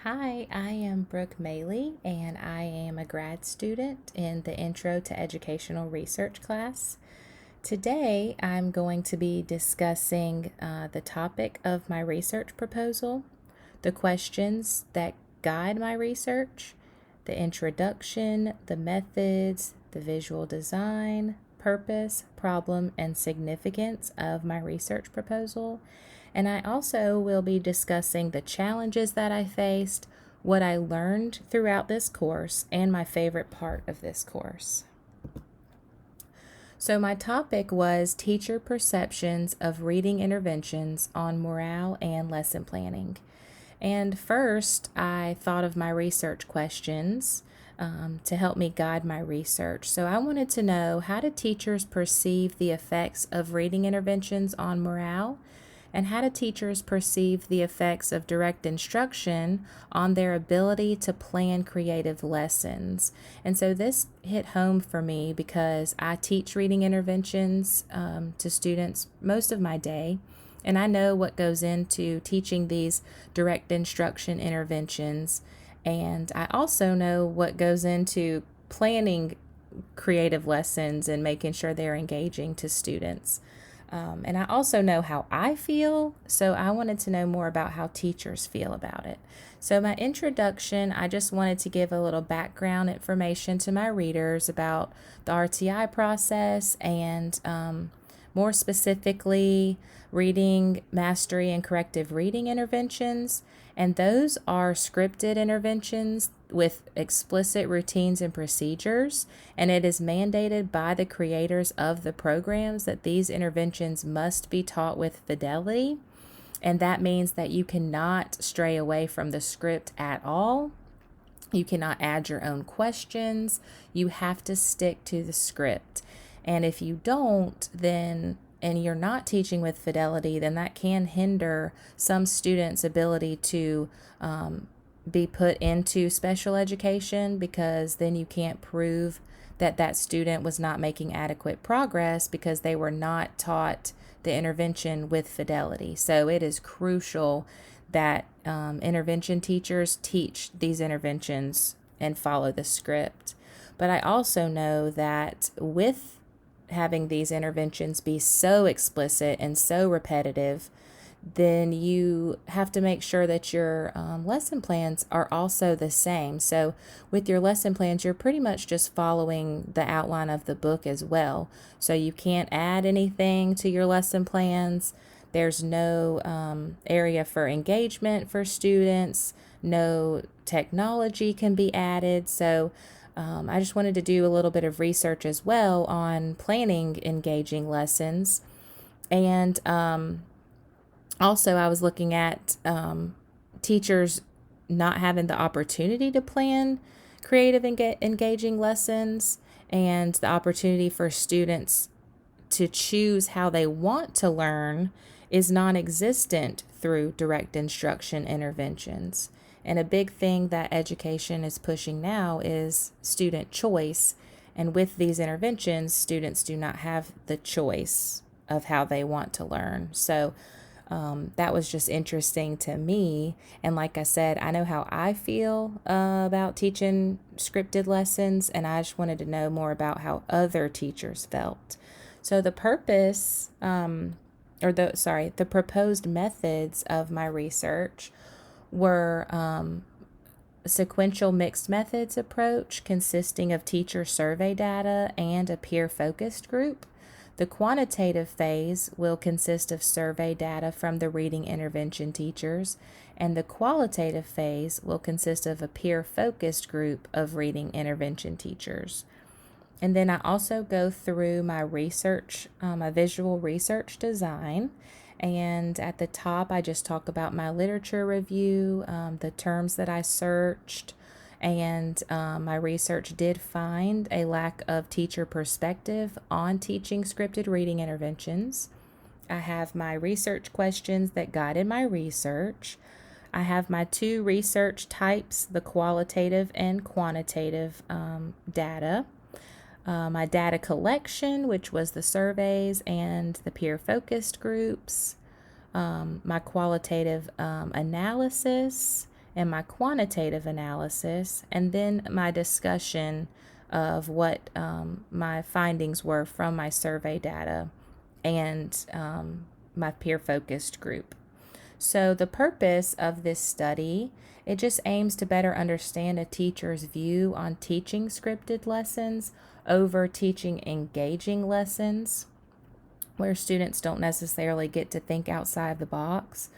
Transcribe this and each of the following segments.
Hi, I am Brooke Mailey, and I am a grad student in the Intro to Educational Research class. Today, I'm going to be discussing the topic of my research proposal, the questions that guide my research, the introduction, the methods, the visual design, purpose, problem, and significance of my research proposal. And I also will be discussing the challenges that I faced, what I learned throughout this course, and my favorite part of this course. So, my topic was teacher perceptions of reading interventions on morale and lesson planning. And first, I thought of my research questions to help me guide my research. So, I wanted to know, how do teachers perceive the effects of reading interventions on morale? And how do teachers perceive the effects of direct instruction on their ability to plan creative lessons? And so this hit home for me because I teach reading interventions to students most of my day. And I know what goes into teaching these direct instruction interventions. And I also know what goes into planning creative lessons and making sure they're engaging to students. And I also know how I feel, so I wanted to know more about how teachers feel about it. So, my introduction, I just wanted to give a little background information to my readers about the RTI process and more specifically, reading mastery and corrective reading interventions. And those are scripted interventions with explicit routines and procedures, and it is mandated by the creators of the programs that these interventions must be taught with fidelity. And that means that you cannot stray away from the script at all. You cannot add your own questions. You have to stick to the script. And if you don't, and you're not teaching with fidelity, then that can hinder some students' ability to be put into special education, because then you can't prove that that student was not making adequate progress because they were not taught the intervention with fidelity. So it is crucial that intervention teachers teach these interventions and follow the script. But I also know that with having these interventions be so explicit and so repetitive, then you have to make sure that your lesson plans are also the same. So, with your lesson plans, you're pretty much just following the outline of the book as well. So, you can't add anything to your lesson plans. There's no area for engagement for students, no technology can be added. So, I just wanted to do a little bit of research as well on planning engaging lessons. And also, I was looking at teachers not having the opportunity to plan creative engaging lessons, and the opportunity for students to choose how they want to learn is non-existent through direct instruction interventions. And a big thing that education is pushing now is student choice. And with these interventions, students do not have the choice of how they want to learn. So that was just interesting to me. And like I said, I know how I feel about teaching scripted lessons, and I just wanted to know more about how other teachers felt. So the the proposed methods of my research were sequential mixed methods approach consisting of teacher survey data and a peer-focused group. The quantitative phase will consist of survey data from the reading intervention teachers, and the qualitative phase will consist of a peer-focused group of reading intervention teachers. And then I also go through my research, my visual research design. And at the top, I just talk about my literature review, the terms that I searched, and my research did find a lack of teacher perspective on teaching scripted reading interventions. I have my research questions that guided my research. I have my two research types, the qualitative and quantitative data. My data collection, which was the surveys and the peer-focused groups, my qualitative analysis, and my quantitative analysis, and then my discussion of what my findings were from my survey data and my peer-focused group. So the purpose of this study, it just aims to better understand a teacher's view on teaching scripted lessons over teaching engaging lessons, where students don't necessarily get to think outside the box.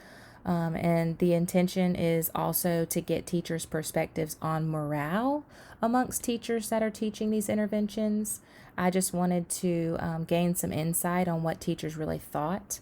And the intention is also to get teachers' perspectives on morale amongst teachers that are teaching these interventions. I just wanted to gain some insight on what teachers really thought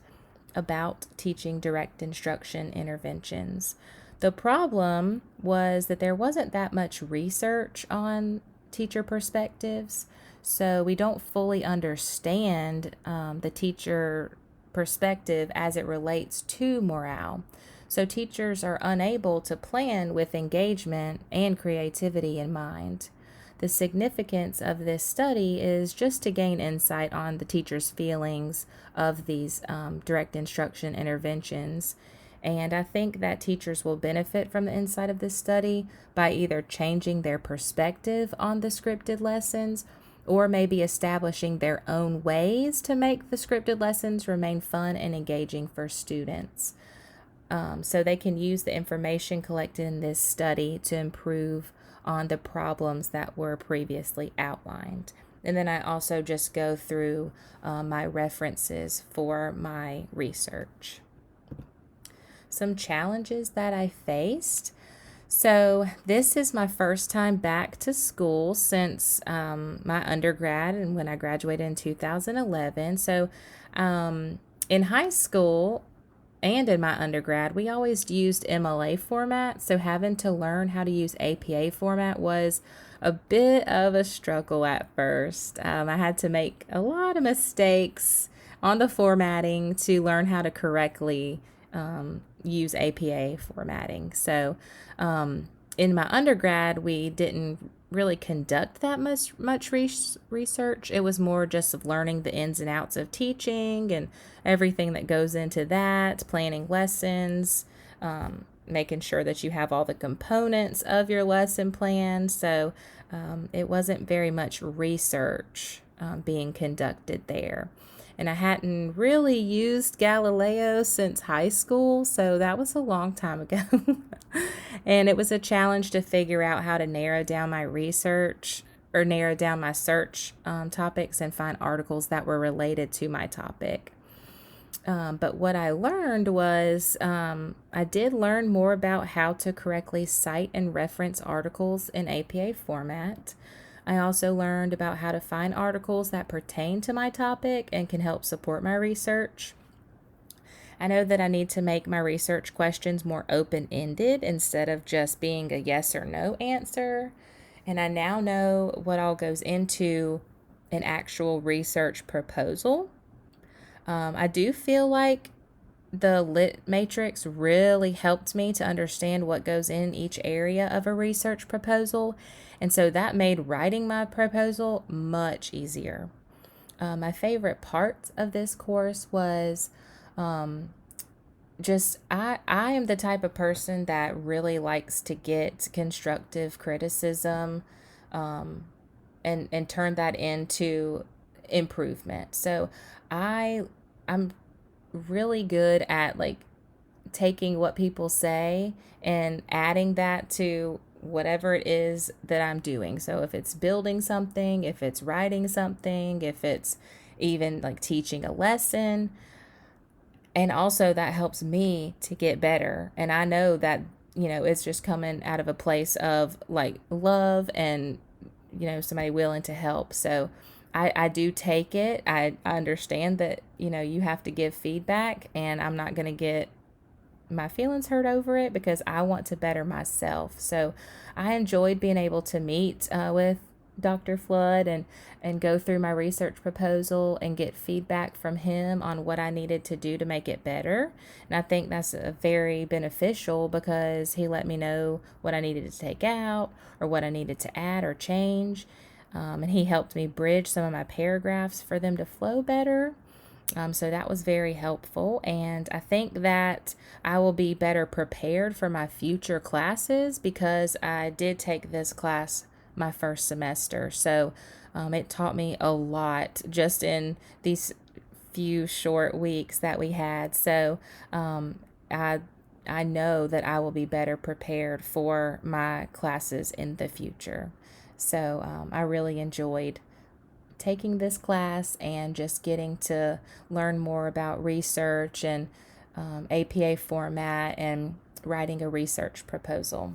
about teaching direct instruction interventions. The problem was that there wasn't that much research on teacher perspectives, so we don't fully understand the teacher perspective as it relates to morale. So teachers are unable to plan with engagement and creativity in mind. The significance of this study is just to gain insight on the teacher's feelings of these direct instruction interventions. And I think that teachers will benefit from the insight of this study by either changing their perspective on the scripted lessons or maybe establishing their own ways to make the scripted lessons remain fun and engaging for students. So they can use the information collected in this study to improve on the problems that were previously outlined. And then I also just go through my references for my research. Some challenges that I faced. So this is my first time back to school since my undergrad and when I graduated in 2011. So in high school and in my undergrad, we always used MLA format. So having to learn how to use APA format was a bit of a struggle at first. I had to make a lot of mistakes on the formatting to learn how to correctly use APA formatting. So in my undergrad, we didn't really conduct that much research. It was more just of learning the ins and outs of teaching and everything that goes into that, planning lessons, making sure that you have all the components of your lesson plan. So it wasn't very much research being conducted there. And I hadn't really used Galileo since high school, so that was a long time ago. And it was a challenge to figure out how to narrow down my research or narrow down my search topics and find articles that were related to my topic. But what I learned was I did learn more about how to correctly cite and reference articles in APA format. I also learned about how to find articles that pertain to my topic and can help support my research. I know that I need to make my research questions more open-ended instead of just being a yes or no answer. And I now know what all goes into an actual research proposal. I do feel like the lit matrix really helped me to understand what goes in each area of a research proposal. And so that made writing my proposal much easier. My favorite part of this course was just I am the type of person that really likes to get constructive criticism and turn that into improvement. So I'm really good at like taking what people say and adding that to whatever it is that I'm doing. So if it's building something, if it's writing something, if it's even like teaching a lesson, and also that helps me to get better. And I know that, it's just coming out of a place of like love and, somebody willing to help. So I do take it. I understand that, you have to give feedback and I'm not going to get my feelings hurt over it because I want to better myself. So I enjoyed being able to meet with Dr. Flood and go through my research proposal and get feedback from him on what I needed to do to make it better. And I think that's very beneficial because he let me know what I needed to take out or what I needed to add or change. And he helped me bridge some of my paragraphs for them to flow better. So that was very helpful. And I think that I will be better prepared for my future classes because I did take this class my first semester. So it taught me a lot just in these few short weeks that we had. So I I know that I will be better prepared for my classes in the future. So I really enjoyed taking this class and just getting to learn more about research and APA format and writing a research proposal.